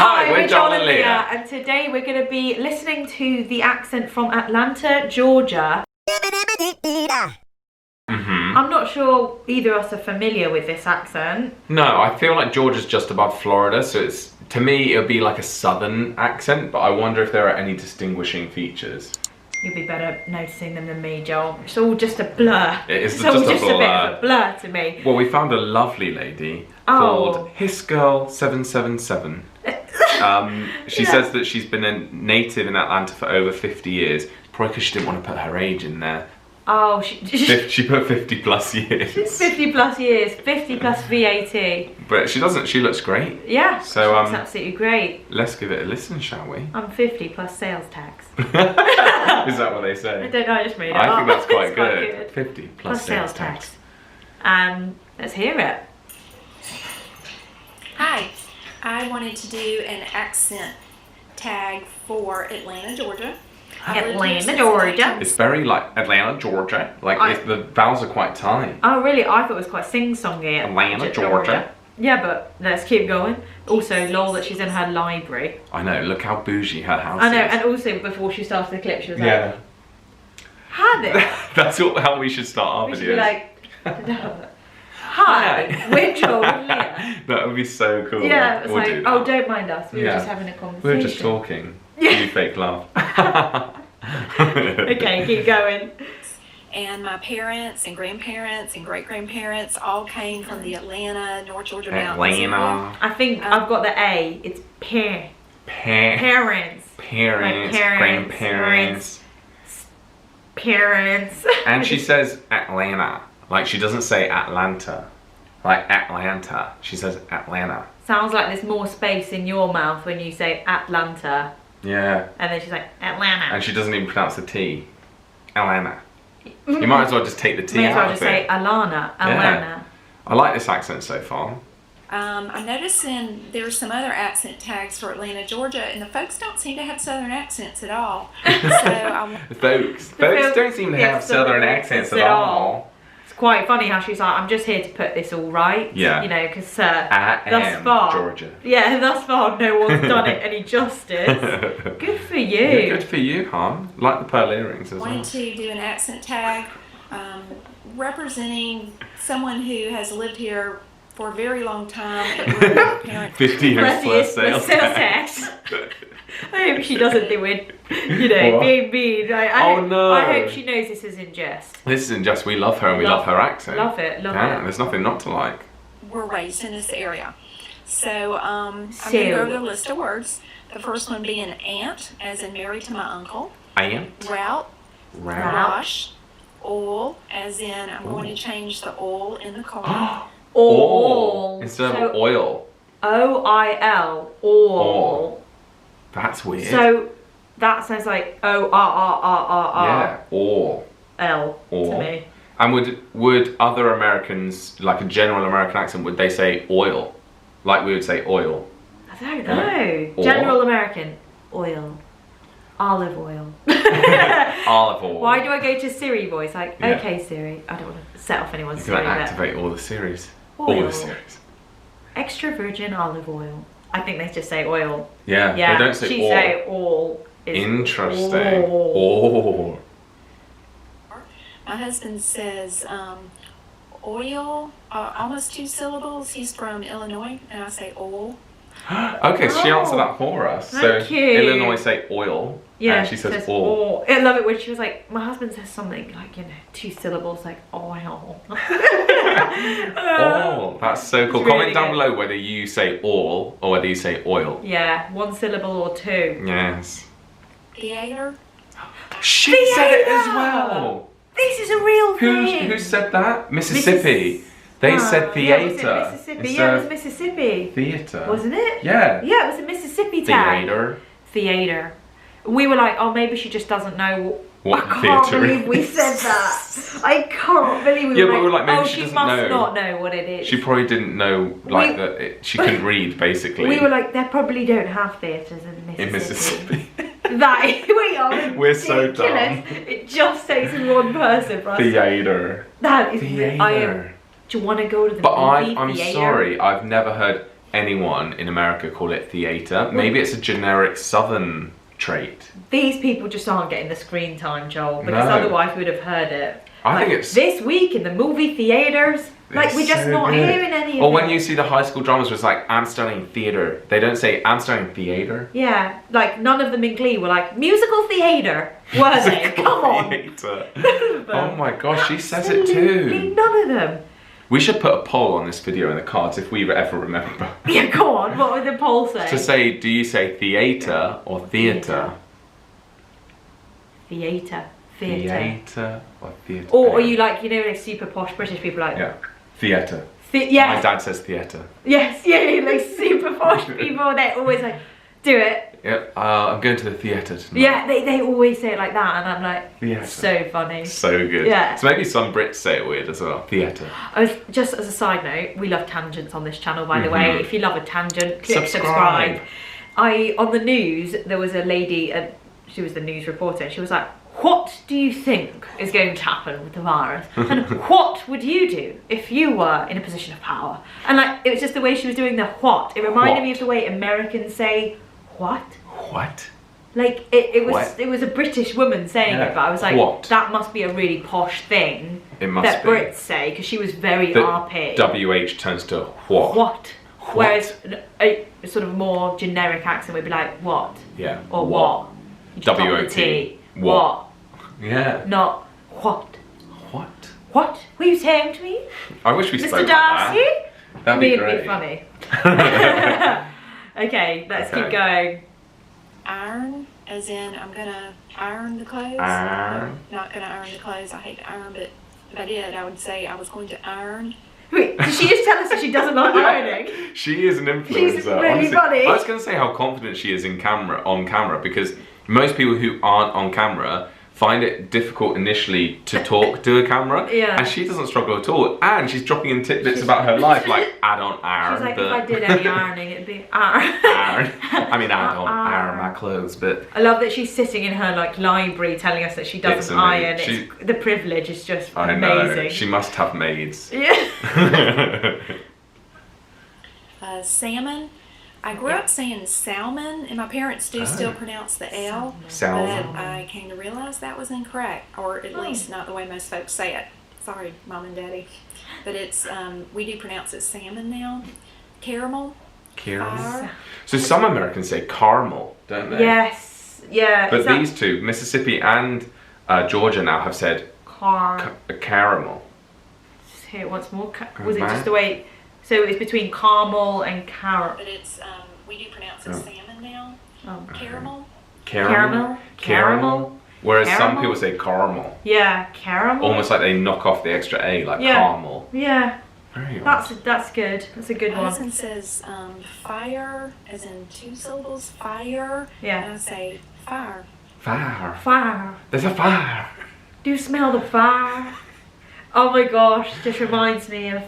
Hi, we're Joel and Lia. And today we're going to be listening to the accent from Atlanta, Georgia. I'm not sure either of us are familiar with this accent. No, I feel like Georgia's just above Florida, so it's, to me, it would be like a southern accent, but I wonder if there are any distinguishing features. You'll be better noticing them than me, Joel. It's all just a blur. It's all just a a bit of a blur to me. Well, we found a lovely lady called HissGirl777. She says that she's been a native in Atlanta for over 50 years, probably because she didn't want to put her age in there. Oh, she put 50 plus years. 50 plus years, 50 plus VAT. But she doesn't, she looks great. Yeah, so, she looks absolutely great. Let's give it a listen, shall we? I'm 50 plus sales tax. Is that what they say? I don't know, I just made it up. I think that's quite good. good. 50 plus sales tax. Let's hear it. Hi, I wanted to do an accent tag for Atlanta, Georgia. Atlanta, Georgia. It's very like Atlanta, Georgia. Like the vowels are quite tight. Oh really? I thought it was quite sing-songy. Atlanta, Georgia. Yeah, but let's keep going. Also, lol that she's in her library. I know, look how bougie her house is. I know, and also before she started the clip, she was like, "Hi there." That's how we should start our we videos. Should be like, "Hi, we're Joel and Lia." That would be so cool. Yeah, it's like, oh, don't mind us. We were just having a conversation. We were just talking. You fake love. Okay, keep going. And my parents and grandparents and great-grandparents all came from the Atlanta, North Georgia mountains. Atlanta. I think I've got the A. It's parents. Parents. Grandparents. Parents. And she says Atlanta. Like she doesn't say Atlanta. Like Atlanta. She says Atlanta. Sounds like there's more space in your mouth when you say Atlanta. Yeah. And then she's like, Atlanta. And she doesn't even pronounce the T. Atlanta. You might as well just take the T out of it. May as well just say Alana. Yeah. I like this accent so far. I'm noticing there's some other accent tags for Atlanta, Georgia, and the folks don't seem to have southern accents at all. So folks don't seem to have southern accents at all. It's quite funny how she's like, I'm just here to put this all right. Yeah. You know, because thus far, Georgia. Yeah, thus far no one's done it any justice. Good for you. Yeah, good for you, hon. Like the pearl earrings as well. Wanted to do an accent tag representing someone who has lived here for a very long time and 50 years plus sales tax. I hope she doesn't do it, you know, being mean. No. I hope she knows this is in jest. This isn't just, we love her and we love her accent. Love it. There's nothing not to like. We're raised in this area. So, I'm going to go over the list of words. The first one being aunt, as in married to my uncle. Aunt. Route. Wash. Oil, as in I'm going to change the oil in the car. Oil. Instead of oil. O-I-L. Oil. That's weird. So that sounds like O-R-R-R-R-R. Yeah, oil. L to me. And would other Americans, like a general American accent, would they say oil? Like we would say oil? I don't know. Oil? General American. Oil. Olive oil. Olive oil. Why do I go to Siri voice? Like, okay Siri. I don't want to set off anyone's Siri. You can activate all the Siris. Oil. All the Siris. Extra virgin olive oil. I think they just say oil. Yeah, they don't say she oil. say all. Interesting. Oil. My husband says oil, almost 2 syllables. He's from Illinois, and I say oil. Okay, so she answered that for us. Thank you. Illinois say oil, and she says oil. I love it when she was like, my husband says something like, you know, 2 syllables, like oil. Oil. That's so cool. Really Comment down good. below whether you say oil or whether you say oil. Yeah, 1 syllable or 2. Yes. Theater. She said it as well. This is a real thing. Who said that? Mississippi. They said theater. Yeah, Mississippi. Yeah, it was Mississippi. Theater. Wasn't it? Yeah. Yeah, it was a Mississippi tag. Theater. We were like, oh, maybe she just doesn't know what I theater can't believe we said that. I can't believe we were like, maybe oh, she must doesn't know. not know what it is. She probably didn't know, like, she couldn't read, basically. We were like, they probably don't have theatres in Mississippi. In Mississippi. We're so dumb. It just takes one person for us. Theater. That is Theater. Do you want to go to the But movie I'm theater? sorry, I've never heard anyone in America call it theatre. Maybe it's a generic Southern trait. These people just aren't getting the screen time, Joel, because No. otherwise we would have heard it. I Like, think it's this week in the movie theatres. Like, It's we're just so not good. hearing any of Or it. when you see the high school dramas where it's like, I'm studying theatre. They don't say, I'm studying theatre. Yeah, like none of them in Glee were like, musical theatre, were they? Come on. Theatre. None of them. Oh my gosh, she says it Absolutely too. none of them. We should put a poll on this video in the cards if we ever remember. Yeah, go on, what would the poll say? To say, do you say theatre or theatre? Theatre. Theatre. Theatre or theatre? Or are you like, you know, like super posh British people like... Yeah, theatre. My Yes, dad says theatre. yes, yeah, like super posh people, they're always like, do it. Yeah, I'm going to the theatre tonight. Yeah, they always say it like that, and I'm like, Theatre. so funny. So good. Yeah. So maybe some Brits say it weird as well. Theatre. I was, just as a side note, we love tangents on this channel, by the way. If you love a tangent, click Subscribe. subscribe. On the news, there was a lady, she was the news reporter, and she was like, what do you think is going to happen with the virus? And what would you do if you were in a position of power? And like, it was just the way she was doing the what. It reminded me of the way Americans say what. What? Like, it was What? it was a British woman saying Yeah. it, but I was like, What? that must be a really posh thing It must that be. Brits say, because she was very The RP. WH turns to what? What? Whereas a sort of more generic accent would be like, what? Yeah. Or what? You just drop the WOT. T. What? Yeah. Not what. What? What were you saying to me? I wish we Mr. spoke like Darcy? that. That'd be great. funny. Okay, let's keep Okay. going. Iron, as in I'm gonna iron the clothes. Iron. I'm not gonna iron the clothes. I hate to iron, but if I did, I would say I was going to iron. Wait, did she just tell us that she doesn't like ironing? She is an influencer. She's really Honestly, funny. I was going to say how confident she is on camera, because most people who aren't on camera find it difficult initially to talk to a camera. Yeah. And she doesn't struggle at all. And she's dropping in tidbits about her life, like, I don't iron. She's like, but if I did any ironing, it'd be iron. iron. I mean, I don't iron my clothes, but I love that she's sitting in her like library telling us that she doesn't iron. amazing. The privilege is just I amazing. know. She must have maids. Yeah. Salmon. I grew up saying salmon, and my parents do still pronounce the L. Salmon. But I came to realize that was incorrect, or at least not the way most folks say it. Sorry, Mom and Daddy. But it's, we do pronounce it salmon now. Caramel. Caramel. Fire. So some Americans say caramel, don't they? Yes. Yeah. But is that these two, Mississippi and Georgia now, have said caramel. Say it once more. Was it just the way? So it's between caramel and caramel. But it's, we do pronounce it salmon now. Oh. Caramel. Caramel. Caramel. Whereas some Caramel? people say caramel. Yeah, caramel. Almost like they knock off the extra A, like Yeah. caramel. Yeah, Very odd. that's good. That's a good My one. husband says fire, as in 2 syllables, fire. Yeah. And I say fire. Fire. Fire. There's a fire. Do you smell the fire? Oh my gosh, just reminds me of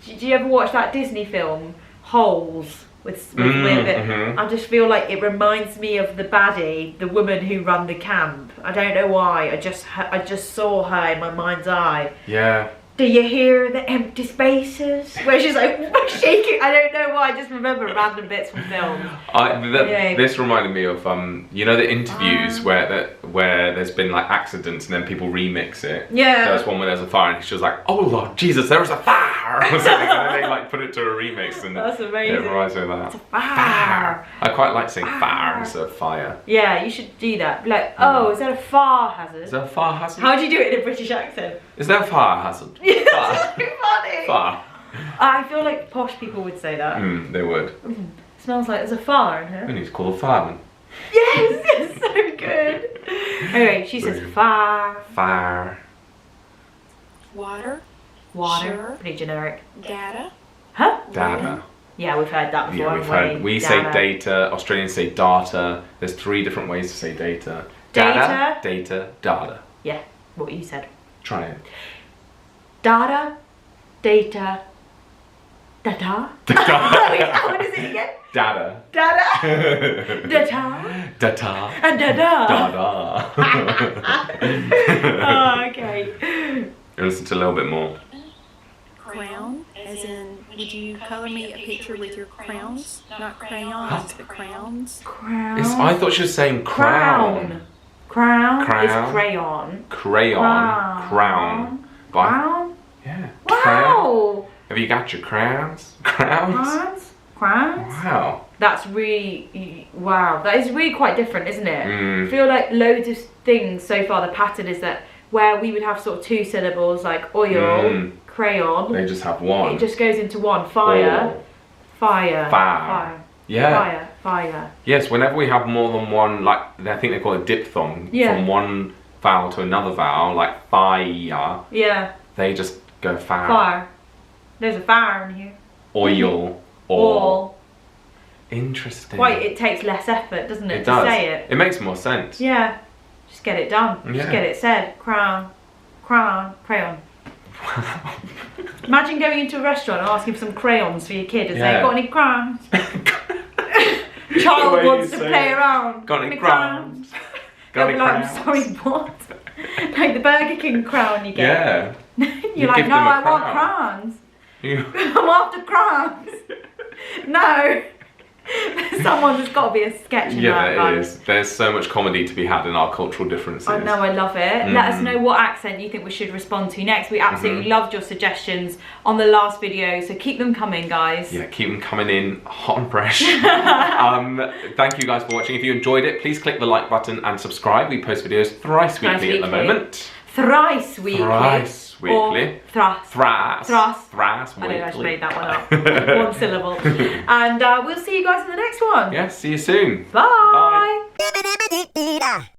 did you ever watch that Disney film Holes with Will? I just feel like it reminds me of the baddie, the woman who ran the camp. I don't know why. I just saw her in my mind's eye. Yeah. Do you hear the empty spaces? Where she's like shaking. I don't know why. I just remember random bits from films. This reminded me of you know the interviews where there's been like accidents and then people remix it. Yeah. There was one where there's a fire and she was like, "Oh Lord Jesus, there was a fire!" or something, and then they like put it to a remix and That's amazing. it reminds me of that. It's a fire. I quite like saying fire instead of fire. Yeah, you should do that. Be like, oh, is that a fire hazard? Is there a fire hazard? How do you do it in a British accent? Is there a fire hazard? Yeah, Fire. so funny. Fire. I feel like posh people would say that. They would. Smells like there's a fire in We here. need to call a fireman. Yes, it's so good. Anyway, she says fire, Fire. Water. water, Sure. pretty generic. Data. Huh? Data. Yeah, we've heard that before. Yeah, we've haven't heard. We say data. Australians say data. There's 3 different ways to say data. Data. Data. Data. Yeah, what you said. Try it. Data, data, data. Wait, what is it again? Data. Data, data, Data. and dada. Dada. Oh, okay. Listen to a little bit more. Crown, as in would you color me a picture with your crowns? Not crayons, but crowns. Crown. I thought she was saying crown. Crown. Crown. It's crayon. Crayon. Crown. Crown. Yeah. Wow. Crown. Have you got your crowns? Crowns? Crowns. Wow. That's really, wow. That is really quite different, isn't it? Mm. I feel like loads of things so far, the pattern is that where we would have sort of 2 syllables like oil, crayon. They just have one. It just goes into one. Fire. Oil. Fire. Fire. Yeah. Fire. Fire. Yes, whenever we have more than one, like, I think they call it diphthong, from one vowel to another vowel, like fire, they just go fire. Fire. There's a fire in here. Oil. All. Interesting. Quite, it takes less effort, doesn't it, It to does. say it? It makes more sense. Yeah. Just get it done. Yeah. Just get it said. Crown. Crown. Crayon. Imagine going into a restaurant and asking for some crayons for your kid and saying, got any crayons? Child wants to play around. Got any crayons? Got any crayons? I'm sorry, what? Like the Burger King crown you get. Yeah. You're like, no, I want crayons. I'm after crayons. No. There's got to be a sketch in that. Yeah, there is. There's so much comedy to be had in our cultural differences. I know, I love it. Let us know what accent you think we should respond to next. We absolutely loved your suggestions on the last video, so keep them coming, guys. Yeah, keep them coming in hot and fresh. Thank you guys for watching. If you enjoyed it, please click the like button and subscribe. We post videos thrice weekly at the moment. Thrice weekly. Thrice weekly. Thrice. Thrice. Thrice. Thrice I weekly. know, I just made that one up. One syllable. And we'll see you guys in the next one. Yeah, see you soon. Bye. Bye.